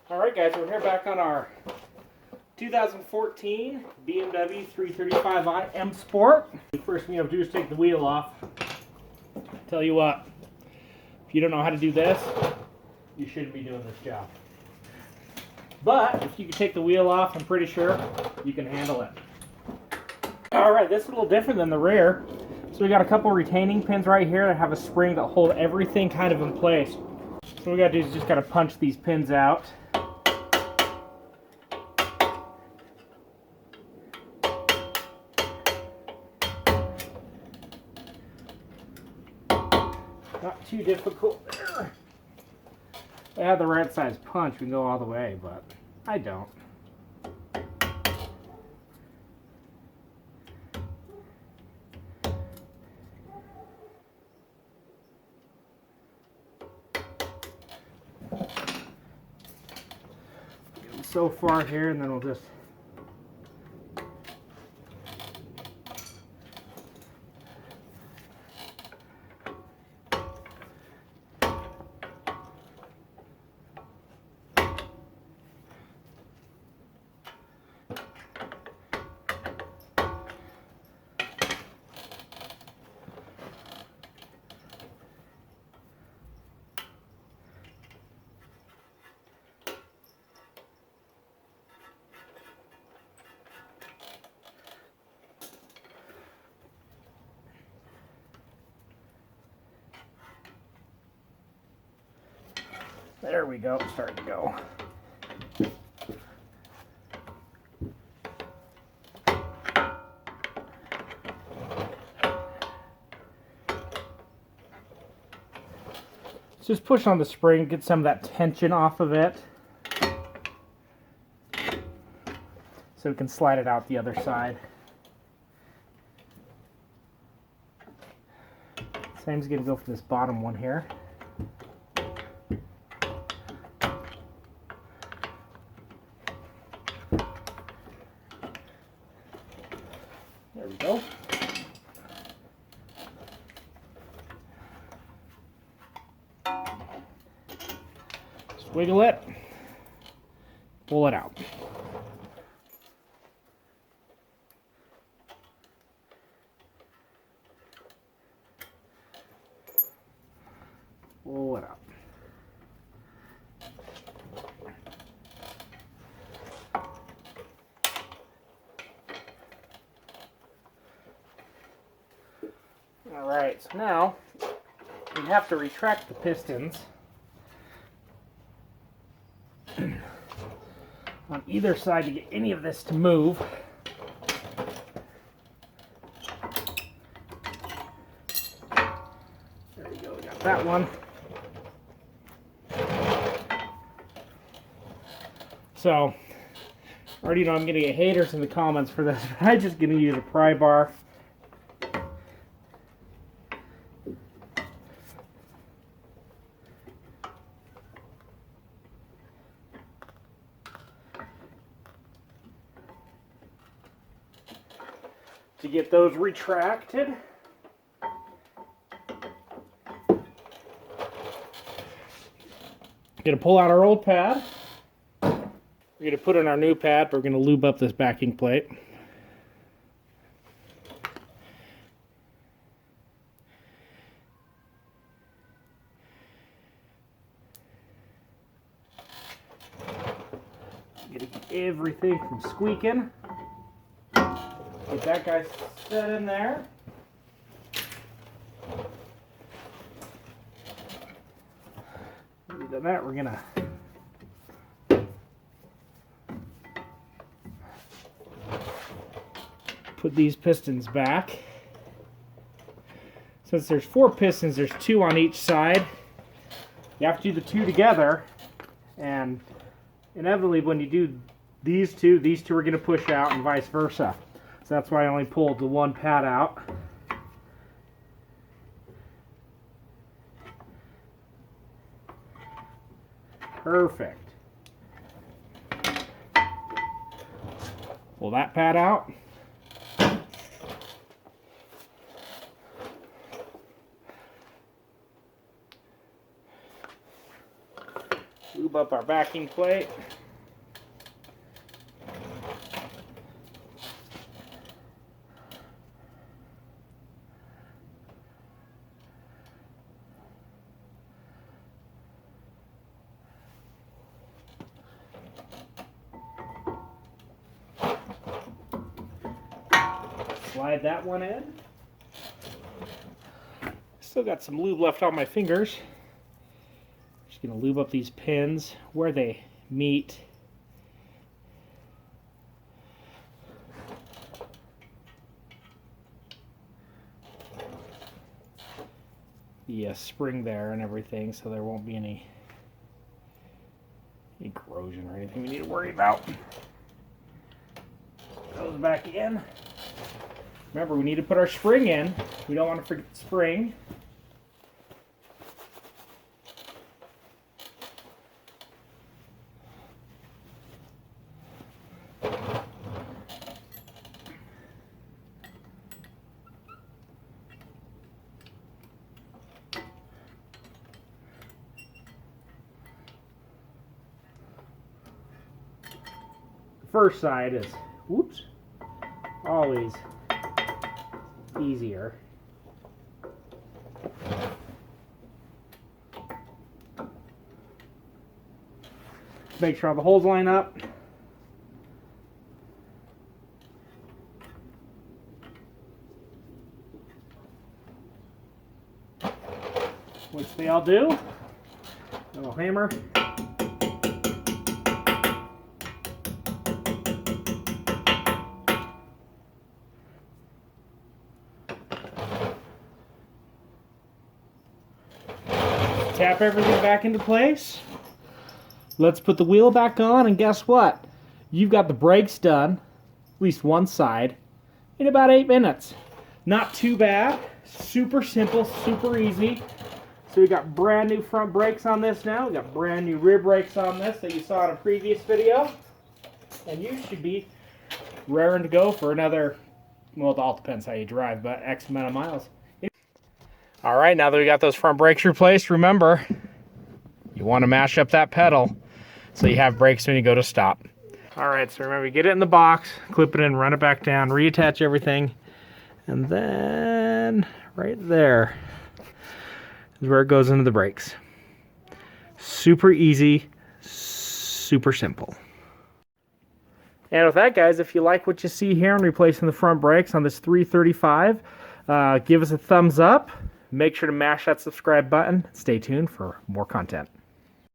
Alright guys, we're here back on our 2014 BMW 335i MSport. First thing you have to do is take the wheel off. Tell you what, if you don't know how to do this, you shouldn't be doing this job. But if you can take the wheel off, I'm pretty sure you can handle it. Alright, this is a little different than the rear. So we got a couple retaining pins right here that have a spring that hold everything kind of in place. So what we gotta do is just gotta punch these pins out. Not too difficult there. If I had the right size punch, we can go all the way, but I don't. So far here, and then we'll just there we go, it's starting to go. Just push on the spring, get some of that tension off of it, so we can slide it out the other side. Same's gonna go for this bottom one here. There we go. Just wiggle it, pull it out. Pull it out. Alright, so now we have to retract the pistons on either side to get any of this to move. There we go, we got that one. So, I already know I'm going to get haters in the comments for this, but I'm just going to use a pry bar. To get those retracted. We're going to pull out our old pad. We're going to put in our new pad, but we're going to lube up this backing plate. Get to keep everything from squeaking. Get that guy set in there. We've done that, we're gonna put these pistons back. Since there's 4 pistons, there's 2 on each side. You have to do the 2 together, and inevitably when you do these two are gonna push out and vice versa. So that's why I only pulled the one pad out. Perfect. Pull that pad out. lube up our backing plate. Slide that one in. Still got some lube left on my fingers. Just gonna lube up these pins where they meet. The spring there and everything, so there won't be any corrosion or anything we need to worry about. Goes back in. Remember, we need to put our spring in. We don't want to forget the spring. The first side is, whoops, always easier. Make sure all the holes line up. Which they all do. Little hammer. Tap everything back into place. Let's put the wheel back on, and guess what? You've got the brakes done, at least one side, in about 8 minutes. Not too bad. Super simple, super easy. So we got brand new front brakes on this now. We got brand new rear brakes on this that you saw in a previous video. And you should be raring to go for another, well, it all depends how you drive, but X amount of miles. All right, now that we got those front brakes replaced, remember, you want to mash up that pedal so you have brakes when you go to stop. All right, so remember, get it in the box, clip it in, run it back down, reattach everything, and then right there is where it goes into the brakes. Super easy, super simple. And with that, guys, if you like what you see here in replacing the front brakes on this 335, give us a thumbs up. Make sure to mash that subscribe button. Stay tuned for more content.